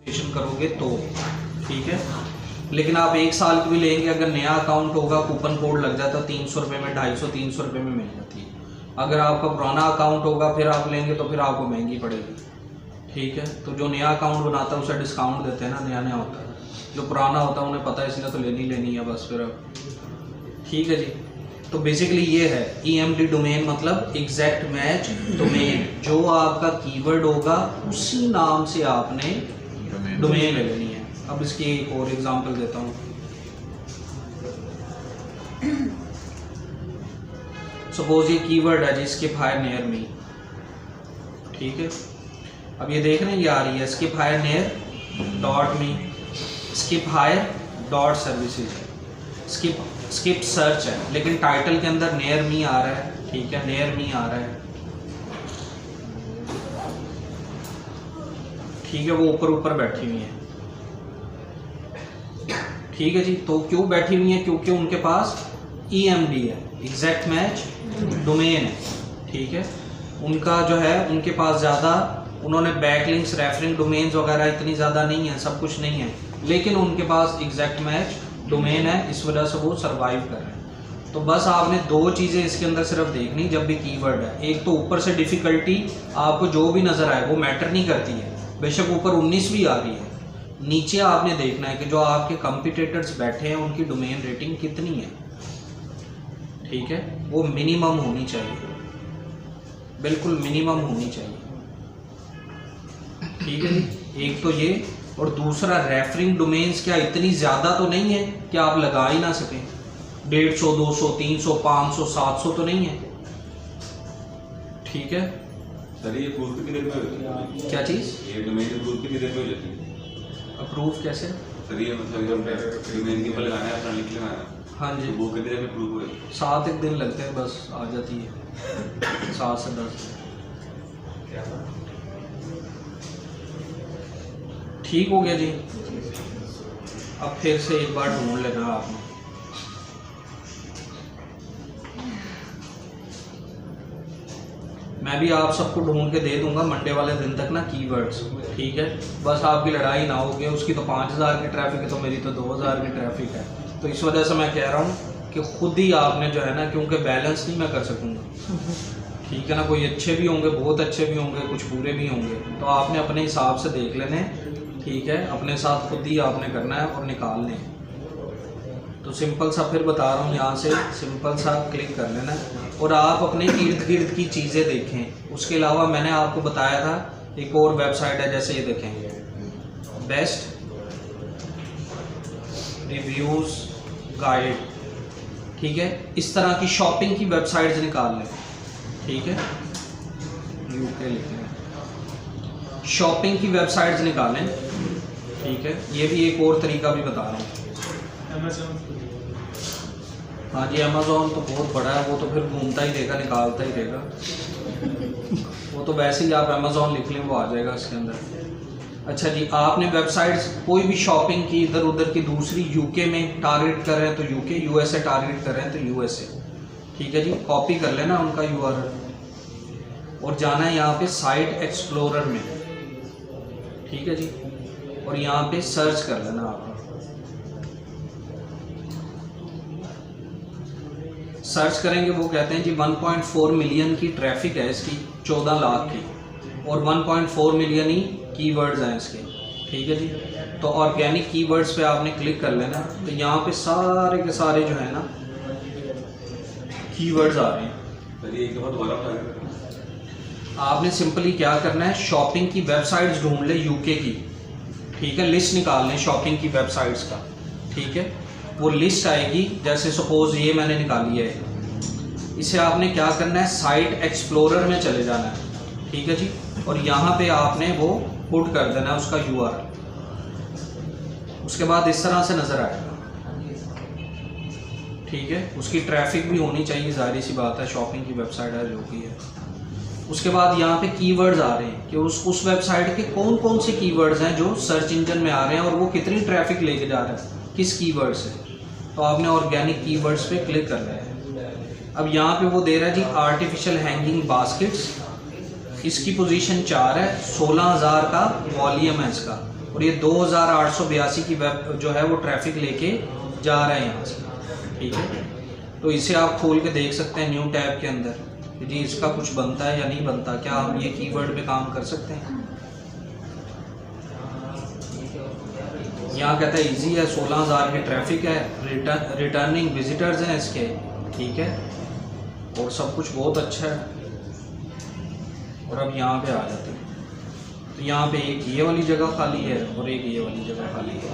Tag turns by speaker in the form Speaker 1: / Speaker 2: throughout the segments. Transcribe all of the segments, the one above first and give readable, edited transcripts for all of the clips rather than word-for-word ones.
Speaker 1: Registration करोगे तो, ठीक है। लेकिन आप 1 साल की भी लेंगे, अगर नया अकाउंट होगा कूपन कोड लग जाता है 300 रुपये में, 250-300 रुपये में मिल जाती है। अगर आपका पुराना अकाउंट होगा फिर आप लेंगे तो फिर आपको महंगी पड़ेगी, ठीक है। तो जो नया अकाउंट बनाता है उसे डिस्काउंट देते हैं ना, नया नया होता है। जो पुराना होता है उन्हें पता है इसलिए तो लेनी है बस फिर अब, ठीक है जी। तो बेसिकली ये है EMD डोमेन, मतलब एग्जैक्ट मैच डोमेन। जो आपका कीवर्ड होगा उसी नाम से आपने डोमेन ले लेनी है। अब इसकी एक और एग्जांपल देता हूँ। सपोज ये कीवर्ड है जी स्किप हायर नियर मी, ठीक है। अब ये देख रहे हैं ये आ रही है skip hire near dot me, skip hire dot services, skip search है, लेकिन टाइटल के अंदर नियर मी आ रहा है, ठीक है, नियर मी आ रहा है, ठीक है। वो ऊपर ऊपर बैठी हुई है, ठीक है जी। तो क्यों बैठी हुई है? क्योंकि उनके पास EMD है, एग्जैक्ट मैच डोमेन है, ठीक है। उनका जो है उनके पास ज़्यादा, उन्होंने बैकलिंक्स, रेफरिंग डोमेन्स वगैरह इतनी ज़्यादा नहीं है, सब कुछ नहीं है, लेकिन उनके पास एग्जैक्ट मैच डोमेन है, इस वजह से वो सरवाइव कर रहे हैं। तो बस आपने 2 चीज़ें इसके अंदर सिर्फ देखनी जब भी कीवर्ड है। एक तो ऊपर से डिफ़िकल्टी, आपको जो भी नज़र आए वो मैटर नहीं करती है, बेशक ऊपर 19 भी आ रही है, नीचे आपने देखना है कि जो आपके कंपटीटर्स बैठे हैं उनकी डोमेन रेटिंग कितनी है, ठीक है। वो मिनिमम होनी चाहिए, बिल्कुल मिनिमम होनी चाहिए, ठीक है जी। एक तो ये, और दूसरा रेफरिंग डोमेन्स क्या इतनी ज़्यादा तो नहीं है कि आप लगा ही ना सकें। 150, 200, 300, 500, 700 तो नहीं है, ठीक है।
Speaker 2: सर ये अप्रूव कितनी देर में हो जाती है?
Speaker 1: क्या चीज़?
Speaker 2: ये डोमेन अप्रूव कितनी देर में हो जाती है?
Speaker 1: अप्रूव कैसे?
Speaker 2: सर ये मतलब डोमेन के ऊपर लगाना है, अपना लिंक लगाना है,
Speaker 1: हाँ जी,
Speaker 2: तो वो कितनी देर में अप्रूव हो?
Speaker 1: 7 दिन लगते हैं, बस आ जाती है 7 से 10। ठीक हो गया जी। अब फिर से एक बार ढूंढ लेना आपने। मैं भी आप सबको ढूंढ के दे दूंगा मंडे वाले दिन तक ना कीवर्ड्स, ठीक है। बस आपकी लड़ाई ना होगी, उसकी तो 5000 की ट्रैफिक है तो मेरी तो 2000 की ट्रैफिक है। तो इस वजह से मैं कह रहा हूँ कि खुद ही आपने जो है ना, क्योंकि बैलेंस नहीं मैं कर सकूँगा, ठीक है ना। कोई अच्छे भी होंगे, बहुत अच्छे भी होंगे, कुछ बुरे भी होंगे, तो आपने अपने हिसाब से देख लेने, ठीक है। अपने साथ खुद ही आपने करना है और निकालने। तो सिंपल सा फिर बता रहा हूँ, यहाँ से सिंपल सा क्लिक कर लेना और आप अपने इर्द गिर्द की चीज़ें देखें। उसके अलावा मैंने आपको बताया था एक और वेबसाइट है, जैसे ये देखें, बेस्ट रिव्यूज़ गाइड, ठीक है। इस तरह की शॉपिंग की वेबसाइट्स निकाल लें, ठीक है। UK लिख लें, शॉपिंग की वेबसाइट्स निकालें, ठीक है। ये भी एक और तरीका भी बता रहा हूँ। हाँ जी, अमेज़ॉन तो बहुत बड़ा है, वो तो फिर घूमता ही रहेगा, निकालता ही रहेगा। वो तो वैसे ही आप अमेज़ॉन लिख लें वो आ जाएगा इसके अंदर। अच्छा जी, आपने वेबसाइट्स कोई भी शॉपिंग की इधर उधर की, दूसरी UK में टारगेट कर रहे हैं तो UK, USA टारगेट कर रहे हैं तो USA, ठीक है जी। कॉपी कर लेना उनका URL और जाना है यहाँ पे साइट एक्सप्लोरर में, ठीक है जी। और यहाँ पे सर्च कर लेना आप। सर्च करेंगे, वो कहते हैं जी 1.4 मिलियन की ट्रैफिक है इसकी, 14 लाख की, और 1.4 मिलियन ही कीवर्ड्स हैं इसके, ठीक है जी। तो ऑर्गेनिक कीवर्ड्स पे आपने क्लिक कर लेना, तो यहाँ पे सारे के सारे जो है ना कीवर्ड्स आ रहे हैं। आपने सिंपली क्या करना है, शॉपिंग की वेबसाइट्स ढूंढ ले UK की, ठीक है। लिस्ट निकाल लें शॉपिंग की वेबसाइट्स का, ठीक है। वो लिस्ट आएगी, जैसे सपोज ये मैंने निकाली है, इसे आपने क्या करना है, साइट एक्सप्लोरर में चले जाना है, ठीक है जी। और यहाँ पे आपने वो पुट कर देना है उसका URL। उसके बाद इस तरह से नज़र आएगा, ठीक है। उसकी ट्रैफिक भी होनी चाहिए, जाहिर सी बात है, शॉपिंग की वेबसाइट है जो भी है। उसके बाद यहाँ पे कीवर्ड्स आ रहे हैं कि उस वेबसाइट के कौन कौन से कीवर्ड्स हैं जो सर्च इंजन में आ रहे हैं और वो कितनी ट्रैफिक लेके जा रहा है किस कीवर्ड से। तो आपने ऑर्गेनिक कीवर्ड्स पे क्लिक करना है। अब यहाँ पे वो दे रहा है जी आर्टिफिशियल हैंगिंग बास्केट्स, इसकी पोजीशन 4 है, 16,000 का वॉल्यूम है इसका, और ये 2882 की वेब जो है वो ट्रैफिक लेके जा रहा है यहाँ से, ठीक है। तो इसे आप खोल के देख सकते हैं न्यू टैब के अंदर कि जी इसका कुछ बनता है या नहीं बनता, क्या हम ये कीवर्ड पे काम कर सकते हैं। यहाँ कहता है इजी है, 16,000 की ट्रैफिक है, रिटर्निंग विजिटर्स हैं इसके, ठीक है, और सब कुछ बहुत अच्छा है। और अब यहाँ पे आ जाते हैं, तो यहाँ पे एक ये वाली जगह खाली है और एक ये वाली जगह खाली है।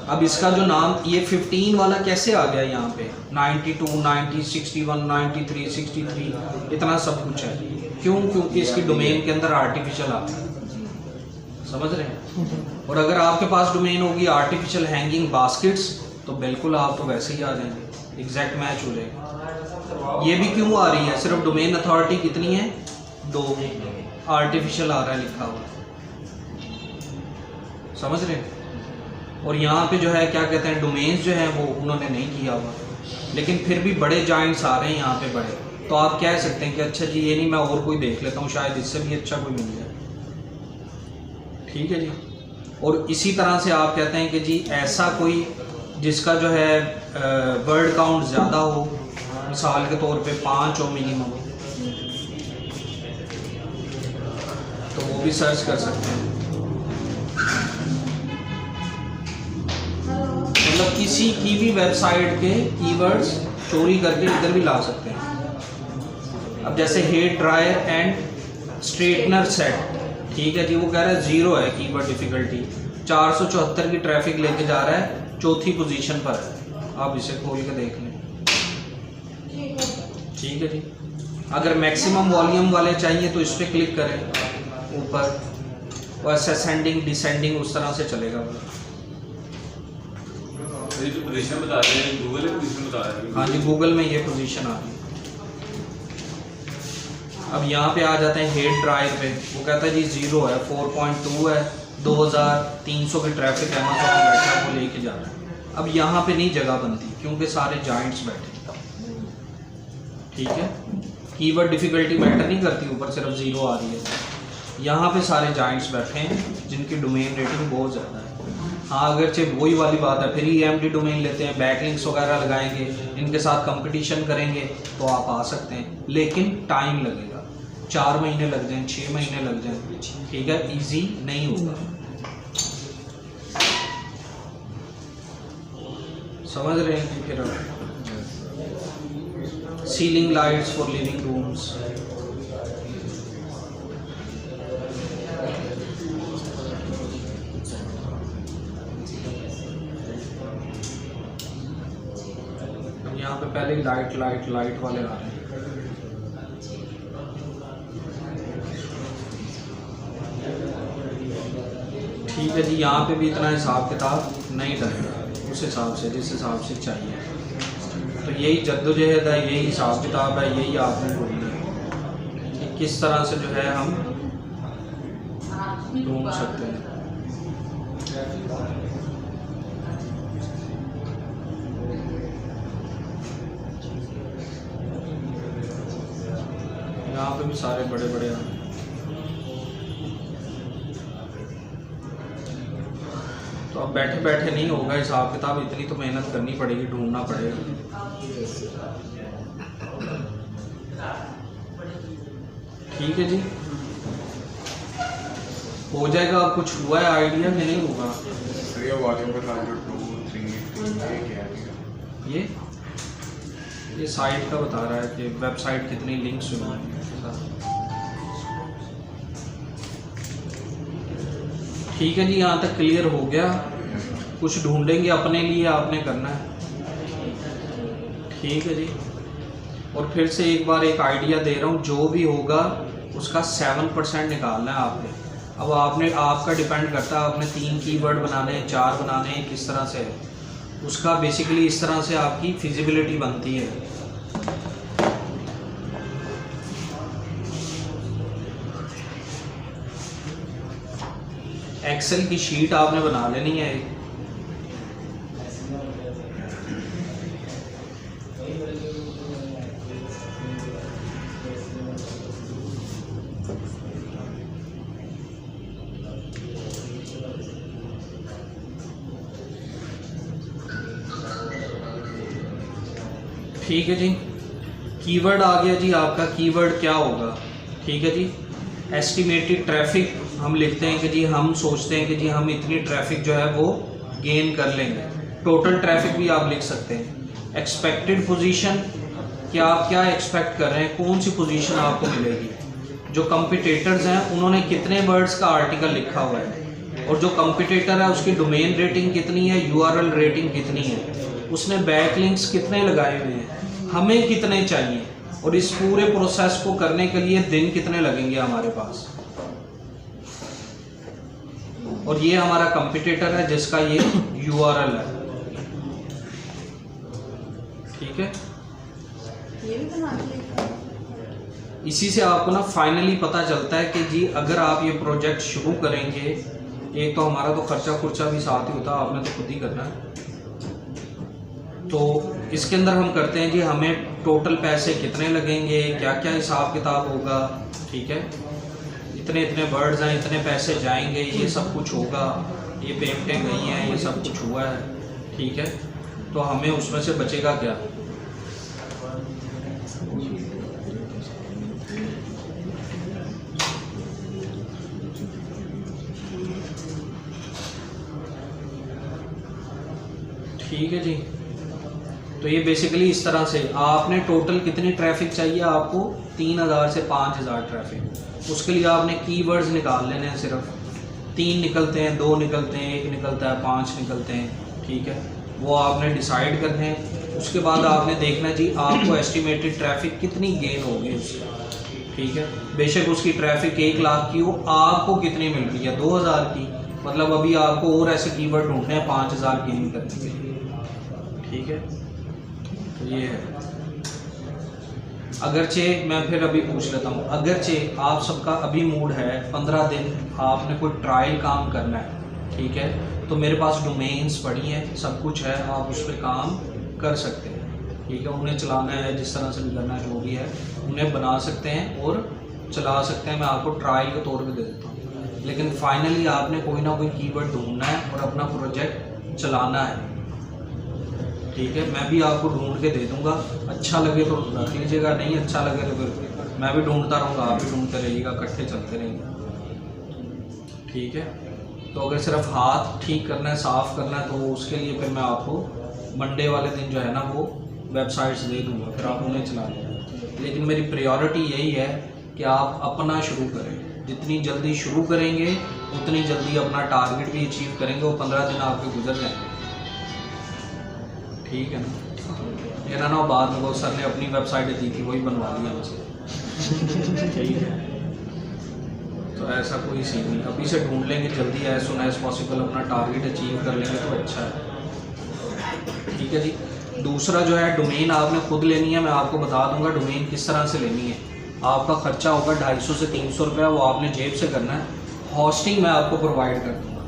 Speaker 1: अब इसका जो नाम ये 15 वाला कैसे आ गया यहाँ पे, 92, 90, 61, 93, 63 इतना सब कुछ है, क्यों? क्योंकि इसकी डोमेन के अंदर आर्टिफिशियल आता है, समझ रहे हैं। और अगर आपके पास डोमेन होगी आर्टिफिशियल हैंगिंग बास्केट्स तो बिल्कुल आप तो वैसे ही आ जाएंगे, एग्जैक्ट मैच हो जाएगा। ये भी क्यों आ रही है, सिर्फ डोमेन अथॉरिटी कितनी है, 2, आर्टिफिशियल आ रहा है लिखा हुआ, समझ रहे हैं। और यहाँ पे जो है क्या कहते हैं, डोमेन्स जो है वो उन्होंने नहीं किया हुआ, लेकिन फिर भी बड़े जॉइंट्स आ रहे हैं यहाँ पे बड़े, तो आप कह सकते हैं कि अच्छा जी ये नहीं, मैं और कोई देख लेता हूँ, शायद इससे भी अच्छा कोई मिल जाए, ठीक है जी। और इसी तरह से आप कहते हैं कि जी ऐसा कोई जिसका जो है वर्ड काउंट ज़्यादा हो, मिसाल के तौर पे 5 हो मिनिमम, तो वो भी सर्च कर सकते हैं। मतलब किसी की भी वेबसाइट के कीवर्ड्स चोरी करके इधर भी ला सकते हैं। अब जैसे hair dryer and straightener set, ठीक है जी, वो कह रहा है 0 है कीवर्ड डिफिकल्टी, 474 की ट्रैफिक लेके जा रहा है, 4थी पोजीशन पर है। आप इसे खोल के देख लें, ठीक है जी। अगर मैक्सिमम वॉल्यूम वाले चाहिए तो इस पर क्लिक करें ऊपर, और असेंडिंग डिसेंडिंग उस तरह से चलेगा वो।
Speaker 2: ये जो पोजीशन बता रहे हैं गूगल में पोजीशन बता रहे हैं,
Speaker 1: हाँ जी गूगल में ये पोजीशन आ गई। अब यहाँ पे आ जाते हैं हेड ड्रायर पे, वो कहता है जी 0 है, 4.2 है, 2300 की ट्रैफिक अमेज़न में बैठा है, वो लेके जा रहा है। अब यहाँ पे नहीं जगह बनती क्योंकि सारे जॉइंट्स बैठे, ठीक है। कीवर्ड डिफिकल्टी मैटर नहीं करती, ऊपर सिर्फ 0 आ रही है। यहाँ पे सारे जॉइंट्स बैठे हैं जिनकी डोमेन रेटिंग बहुत ज़्यादा है। हाँ अगरचे वही वाली बात है, फिर EMD डोमेन लेते हैं, बैकलिंक्स वगैरह लगाएंगे, इनके साथ कंपटीशन करेंगे तो आप आ सकते हैं, लेकिन टाइम लगेगा, 4 महीने लग जाएं, 6 महीने लग जाएं, ठीक है, इजी नहीं होगा, समझ रहे हैं कि फिर ceiling lights for living rooms, यहाँ पे पहले ही लाइट वाले आ रहे हैं। ठीक है जी, यहाँ पे भी इतना हिसाब किताब नहीं डलेगा उस हिसाब से जिस हिसाब से चाहिए। तो यही जद्दोजहद है, यही हिसाब किताब है, यही आपने ढूंढना है कि किस तरह से जो है हम ढूंढ सकते हैं। यहाँ पे भी सारे बड़े बड़े हैं। तो अब बैठे बैठे नहीं होगा हिसाब किताब, इतनी तो मेहनत करनी पड़ेगी, ढूंढना पड़ेगा। ठीक है जी, हो जाएगा। अब कुछ हुआ है आइडिया कि नहीं होगा? ये साइट का बता रहा है कि वेबसाइट कितनी लिंक्स हुई हैं। ठीक है जी, यहाँ तक क्लियर हो गया। कुछ ढूंढेंगे अपने लिए, आपने करना है। ठीक है जी, और फिर से एक बार एक आइडिया दे रहा हूँ, जो भी होगा उसका 7% निकालना है आपने। अब आपका डिपेंड करता है, आपने 3 कीवर्ड बनाने हैं, 4 बनाने हैं, किस तरह से है उसका बेसिकली इस तरह से आपकी फिजिबिलिटी बनती है। एक्सेल की शीट आपने बना लेनी है। ठीक है जी। कीवर्ड आ गया जी आपका, कीवर्ड क्या होगा, ठीक है जी। एस्टिमेटेड ट्रैफिक हम लिखते हैं कि जी हम सोचते हैं कि जी हम इतनी ट्रैफिक जो है वो गेन कर लेंगे। टोटल ट्रैफिक भी आप लिख सकते हैं। एक्सपेक्टेड पोजीशन, कि आप क्या एक्सपेक्ट कर रहे हैं, कौन सी पोजीशन आपको मिलेगी। जो कंपिटिटर्स हैं उन्होंने कितने वर्ड्स का आर्टिकल लिखा हुआ है, और जो कंपिटिटर है उसकी डोमेन रेटिंग कितनी है, यूआरएल रेटिंग कितनी है, उसने बैकलिंक्स कितने लगाए हुए हैं, हमें कितने चाहिए, और इस पूरे प्रोसेस को करने के लिए दिन कितने लगेंगे हमारे पास। और ये हमारा कंपिटिटर है जिसका ये यूआरएल है, ठीक है।
Speaker 3: ये भी बना दिया।
Speaker 1: इसी से आपको ना फाइनली पता चलता है कि जी अगर आप ये प्रोजेक्ट शुरू करेंगे, एक तो हमारा तो खर्चा खुर्चा भी साथ ही होता है, आपने तो खुद ही करना है। तो इसके अंदर हम करते हैं जी हमें टोटल पैसे कितने लगेंगे, क्या क्या हिसाब किताब होगा, ठीक है। इतने इतने वर्ड्स हैं, इतने पैसे जाएंगे, ये सब कुछ होगा, ये पेमेंटें गई हैं, ये सब कुछ हुआ है, ठीक है। तो हमें उसमें से बचेगा क्या। ठीक है जी। तो ये बेसिकली इस तरह से आपने टोटल कितनी ट्रैफिक चाहिए आपको, 3000 से 5000 ट्रैफिक। उसके लिए आपने कीवर्ड्स निकाल लेने हैं, सिर्फ 3 निकलते हैं, 2 निकलते हैं, 1 निकलता है, 5 निकलते हैं, ठीक है। वो आपने डिसाइड करने हैं। उसके बाद आपने देखना है जी आपको एस्टिमेटेड ट्रैफिक कितनी गेन होगी उससे, ठीक है। बेशक उसकी ट्रैफिक 1 लाख की हो, आपको कितनी मिल रही है, 2000 की। मतलब अभी आपको और ऐसे कीवर्ड ढूंढने हैं 5000 गेन करने के लिए, ठीक है। तो ये है। अगरचे मैं फिर अभी पूछ लेता हूँ, अगरचे आप सबका अभी मूड है 15 दिन आपने कोई ट्रायल काम करना है, ठीक है, तो मेरे पास डोमेन्स पड़ी हैं, सब कुछ है, आप उस पर काम कर सकते हैं, ठीक है। उन्हें चलाना है, जिस तरह से भी करना है, जो भी है उन्हें बना सकते हैं और चला सकते हैं। मैं आपको ट्रायल के तौर पे दे देता हूँ, लेकिन फाइनली आपने कोई ना कोई कीवर्ड ढूंढना है और अपना प्रोजेक्ट चलाना है, ठीक है। मैं भी आपको ढूंढ के दे दूंगा, अच्छा लगे तो रख लीजिएगा, नहीं अच्छा लगे तो फिर मैं भी ढूंढता रहूँगा, आप भी ढूंढते रहिएगा, इकट्ठे चलते रहेंगे, ठीक है। तो अगर सिर्फ हाथ ठीक करना है, साफ़ करना है, तो उसके लिए फिर मैं आपको मंडे वाले दिन जो है ना वो वेबसाइट्स दे दूँगा, फिर आप उन्हें चला लेंगे। लेकिन मेरी प्रायोरिटी यही है कि आप अपना शुरू करें। जितनी जल्दी शुरू करेंगे उतनी जल्दी अपना टारगेट भी अचीव करेंगे। वो 15 दिन आपके गुजर जाएंगे, ठीक है ना। मेरा ना बाद में वो सर ने अपनी वेबसाइट दी थी, वही बनवा लिया मुझसे, ठीक है। तो ऐसा कोई सीन नहीं, अभी से ढूंढ लेंगे जल्दी, एज सुन एज पॉसिबल अपना टारगेट अचीव कर लेंगे तो अच्छा है, ठीक है जी। दूसरा जो है डोमेन आपने खुद लेनी है, मैं आपको बता दूंगा डोमेन किस तरह से लेनी है। आपका खर्चा होगा 250 से 300 रुपया, वो आपने जेब से करना है। हॉस्टिंग मैं आपको प्रोवाइड कर दूँगा,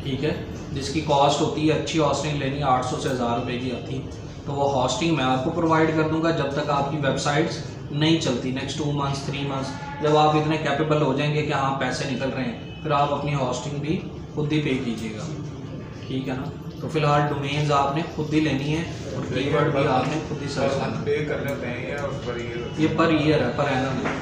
Speaker 1: ठीक है, जिसकी कॉस्ट होती है, अच्छी हॉस्टिंग लेनी है 800 से 1000 रुपये की आती है, तो वो हॉस्टिंग मैं आपको प्रोवाइड कर दूंगा जब तक आपकी वेबसाइट्स नहीं चलती। नेक्स्ट 2 मंथ्स 3 मंथ्स जब आप इतने कैपेबल हो जाएंगे कि हाँ पैसे निकल रहे हैं, फिर आप अपनी हॉस्टिंग भी खुद ही पे कीजिएगा, ठीक है ना। तो फिलहाल डोमेन्स आपने खुद ही लेनी है और कीवर्ड भी आपने खुद ही सर्च करना है।
Speaker 2: पे करने होते हैं या पर
Speaker 1: ये पर ईयर है, पर एनम है।